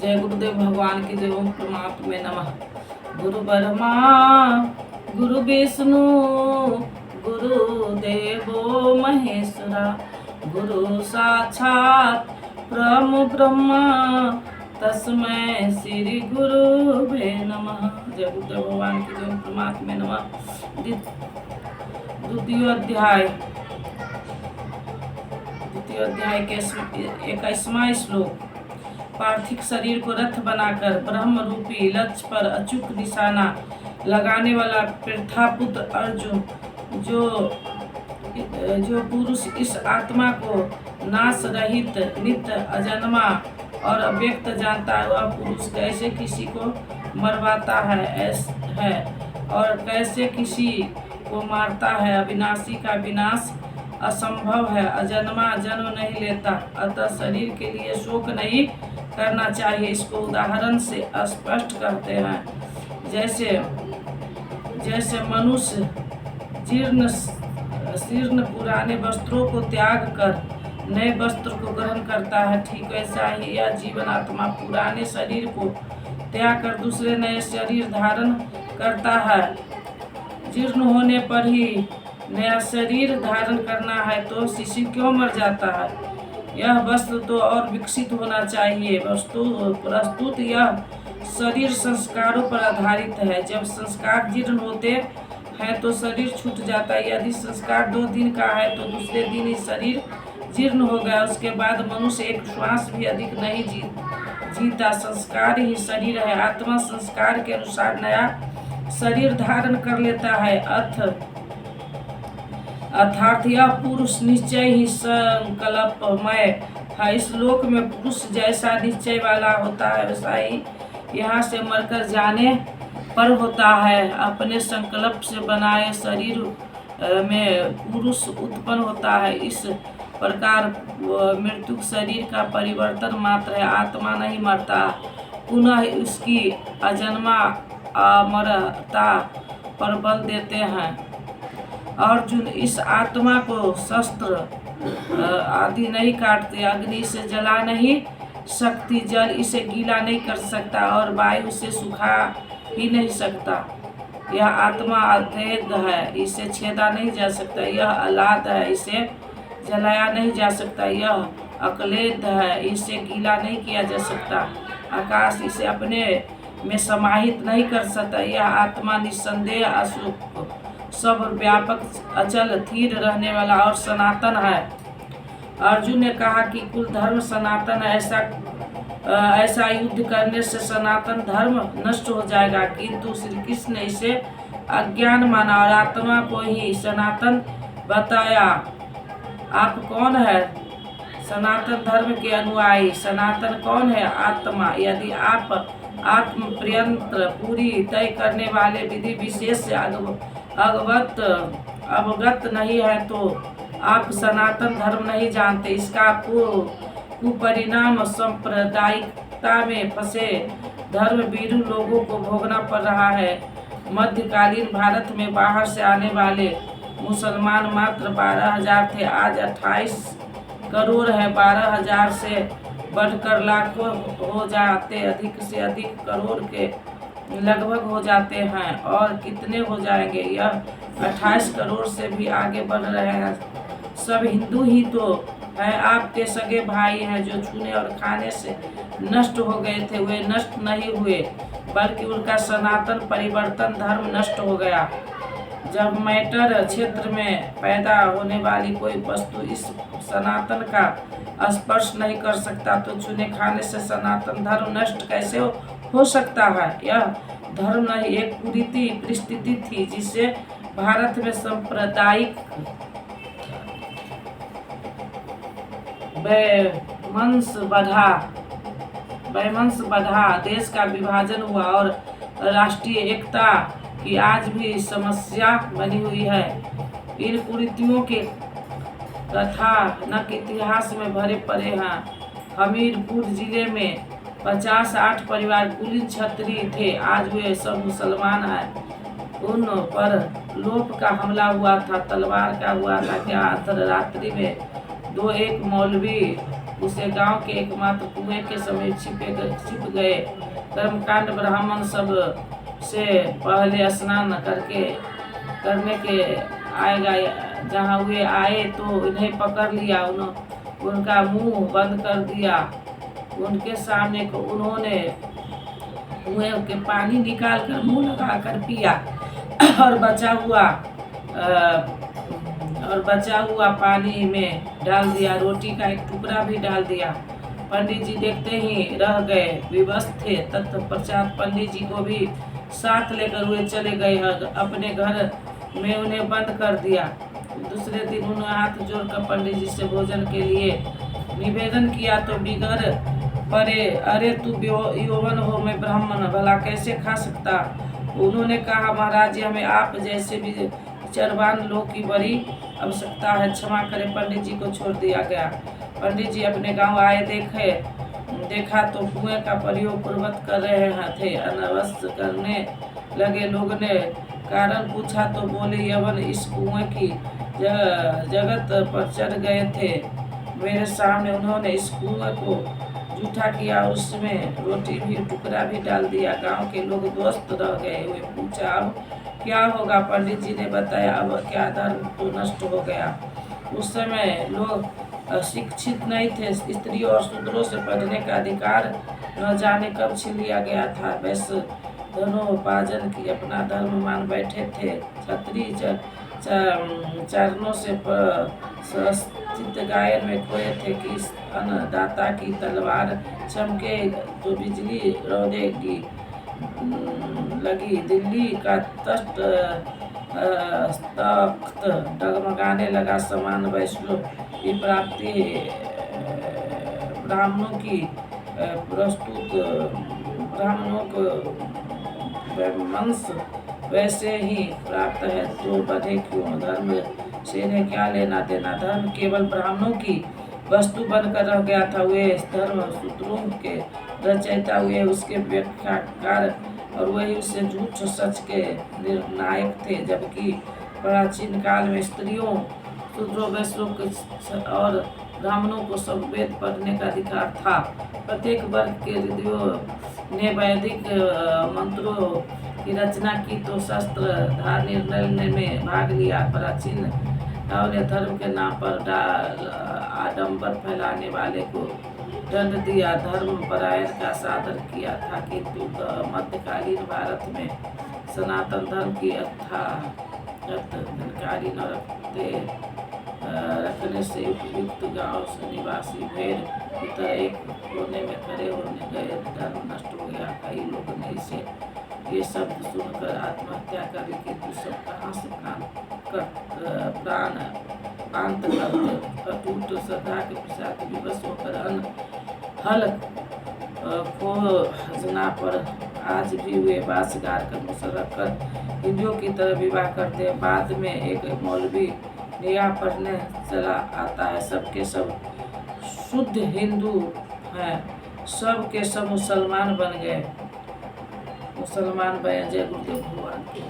जय गुरुदेव भगवान की जय। ओम परमात्मे नमः। गुरु ब्रह्मा गुरु विष्णु गुरुदेवो महेश्वरा, गुरु साक्षात परम ब्रह्मा तस्मै श्री गुरुवे नमः। जय गुरुदेव भगवान की जय। ओम परमात्मे नमः। द्वितीय अध्याय के 21वां श्लोक। पार्थिव शरीर को रथ बनाकर ब्रह्म रूपी लक्ष्य पर अचूक निशाना लगाने वाला पृथापुत्र अर्जुन, जो पुरुष इस आत्मा को नाश रहित नित्य अजन्मा और अव्यक्त जानता है, वह पुरुष कैसे किसी को मरवाता है और कैसे किसी को मारता है। अविनाशी का विनाश असंभव है, अजन्मा जन्म नहीं लेता, अतः शरीर के लिए शोक नहीं करना चाहिए। इसको उदाहरण से स्पष्ट करते हैं। जैसे मनुष्य जीर्ण पुराने वस्त्रों को त्याग कर नए वस्त्र को ग्रहण करता है, ठीक वैसा ही यह जीवन आत्मा पुराने शरीर को त्याग कर दूसरे नए शरीर धारण करता है। जीर्ण होने पर ही नया शरीर धारण करना है तो शिशु क्यों मर जाता है? यह वस्तु तो और विकसित होना चाहिए। प्रस्तुत यह शरीर संस्कारों पर आधारित है। जब संस्कार जीर्ण होते हैं तो शरीर छूट जाता है। यदि संस्कार 2 दिन का है तो दूसरे दिन ही शरीर जीर्ण हो गया। उसके बाद मनुष्य एक श्वास भी अधिक नहीं जीता। संस्कार ही शरीर है। आत्मा संस्कार के अनुसार नया शरीर धारण कर लेता है। अर्थात यह पुरुष निश्चय ही संकल्पमय है। इस लोक में पुरुष जैसा निश्चय वाला होता है वैसा ही यहाँ से मरकर जाने पर होता है। अपने संकल्प से बनाए शरीर में पुरुष उत्पन्न होता है। इस प्रकार मृत्यु शरीर का परिवर्तन मात्र है, आत्मा नहीं मरता। पुनः उसकी अजन्मा अमरता पर बल देते हैं। अर्जुन, इस आत्मा को शस्त्र आदि नहीं काटते, अग्नि से जला नहीं सकती, जल इसे गीला नहीं कर सकता और वायु से सुखा ही नहीं सकता। यह आत्मा अभेद है, इसे छेदा नहीं जा सकता। यह अलाद है, इसे जलाया नहीं जा सकता। यह अक्लेद है, इसे गीला नहीं किया जा सकता। आकाश इसे अपने में समाहित नहीं कर सकता। यह आत्मा निस्संदेह अशुभ सब व्यापक अचल स्थिर रहने वाला और सनातन है। अर्जुन ने कहा कि कुल धर्म सनातन है, ऐसा युद्ध करने से सनातन धर्म नष्ट हो जाएगा, किंतु श्री कृष्ण ने इसे अज्ञान माना और आत्मा को ही सनातन बताया। आप कौन है? सनातन धर्म के अनुयायी। सनातन कौन है? आत्मा। यदि आप आत्म पर्यंत पूरी तय करने वाले विधि विशेष से अवगत नहीं है तो आप सनातन धर्म नहीं जानते। इसका कुपरिणाम सांप्रदायिकता में फंसे धर्म भीरू लोगों को भोगना पड़ रहा है। मध्यकालीन भारत में बाहर से आने वाले मुसलमान मात्र 12,000 थे, आज 28 करोड़ है। 12,000 से बढ़कर लाखों हो जाते, अधिक से अधिक करोड़ के लगभग हो जाते हैं और कितने हो जाएंगे? यह 28 करोड़ से भी आगे बढ़ रहे हैं। सब हिंदू ही तो है। आपके सगे भाई हैं जो छूने और खाने से नष्ट हो गए थे, वे नष्ट नहीं हुए, बल्कि उनका सनातन परिवर्तन धर्म नष्ट हो गया। जब मैटर क्षेत्र में पैदा होने वाली कोई वस्तु इस सनातन का स्पर्श नहीं कर सकता तो छूने खाने से सनातन धर्म नष्ट कैसे हो सकता है? यह धर्म नहीं, एक कुरीति परिस्थिति थी जिससे भारत में सांप्रदायिक वैमनस्य बढ़ा, देश का विभाजन हुआ और राष्ट्रीय एकता की आज भी समस्या बनी हुई है। इन कुरीतियों के कथा नक इतिहास में भरे पड़े हैं। हमीरपुर जिले में 50-60 परिवार कुलीन क्षत्रिय थे, आज वे सब मुसलमान हैं। उन पर लोप का हमला हुआ था, तलवार का हुआ था। क्या अर्धरात्रि में 2-1 मौलवी उसे गांव के एकमात्र कुएं के समीप छिप गए। कर्मकांड ब्राह्मण सब से पहले स्नान करने के आएगा। जहाँ वे आए तो इन्हें पकड़ लिया, उनका मुंह बंद कर दिया। उनके सामने उन्होंने कुएं के पानी निकाल कर मुंह लगा कर पिया और बचा हुआ पानी में डाल दिया। रोटी का एक टुकड़ा भी डाल दिया। पंडित जी देखते ही रह गए, विवश थे। तत्पश्चात पंडित जी को भी साथ लेकर वे चले गए। अपने घर में उन्हें बंद कर दिया। दूसरे दिन उन्होंने हाथ जोड़कर पंडित जी से भोजन के लिए निवेदन किया तो बिगड़ पड़े। अरे तू यौवन हो, मैं ब्राह्मण, भला कैसे खा सकता। उन्होंने कहा, महाराज हमें आप जैसे भी चरवान लोग की बड़ी आवश्यकता है, क्षमा करें। पंडित जी को छोड़ दिया गया। पंडित जी अपने गांव आए, देखा तो कुएं का प्रयोग पूर्वक कर रहे थे। अनवश्य करने लगे। लोग ने कारण पूछा तो बोले, यवन इस कुएं की जगत पर चढ़ गए थे। मेरे सामने उन्होंने इस कुएं को जूठा किया, उसमें रोटी भी टुकड़ा भी डाल दिया। गांव के लोग ध्वस्त रह गए। वे पूछा, अब क्या होगा। पंडित जी ने बताया, अब क्या, धर्म तो नष्ट हो गया। उस समय लोग शिक्षित नहीं थे। स्त्रियों और शूद्रों से पढ़ने का अधिकार न जाने कब छीन लिया गया था। वैसे धनोपार्जन की अपना धर्म मान बैठे थे। क्षत्रिय चरणों से स्थित गायन में खोए थे कि अन्नदाता की तलवार चमके तो बिजली रौदेगी लगी। दिल्ली का तख्त डगमगाने लगा। समान वैष्णव की प्राप्ति ब्राह्मणों को वंश वैसे ही प्राप्त है, तो बढ़े क्यों। धर्म से इन्हें क्या लेना देना। धर्म केवल ब्राह्मणों की वस्तु बनकर रह गया था। वे धर्म सूत्रों के रचयिता हुए, उसके व्याख्याकार, और वही उससे झूठ सच के निर्णायक थे। जबकि प्राचीन काल में स्त्रियों, शूद्रों, वैश्यों और ब्राह्मणों को सब वेद पढ़ने का अधिकार था। प्रत्येक वर्ग के ऋषियों ने वैदिक मंत्रों की रचना की तो शस्त्र धार निर्णय में भाग लिया। प्राचीन ने धर्म के नाम पर आडंबर फैलाने वाले को दंड दिया। धर्म परायण का सादर किया था, किंतु मध्यकालीन भारत में सनातन धर्म की जानकारी न रखने से उपयुक्त गांव से निवासी भेड़ की तरह एक कोने में खड़े होने गए। धर्म नष्ट हो गया। कई लोग ने ये शब्द सुनकर आत्महत्या कर ली, किंतु सब कहाँ से प्राण अंत करते। अटूट श्रद्धा के प्रसाद विवश होकर हल खोजना पर आज भी वे बांस गाड़ कर मुसर्रफ कर हिंदुओं की तरह विवाह करते हैं। बाद में एक मौलवी नया पढ़ने चला आता है। सबके सब शुद्ध हिंदू हैं, सब के सब मुसलमान बन गए। जय गुरुदेव भगवान के।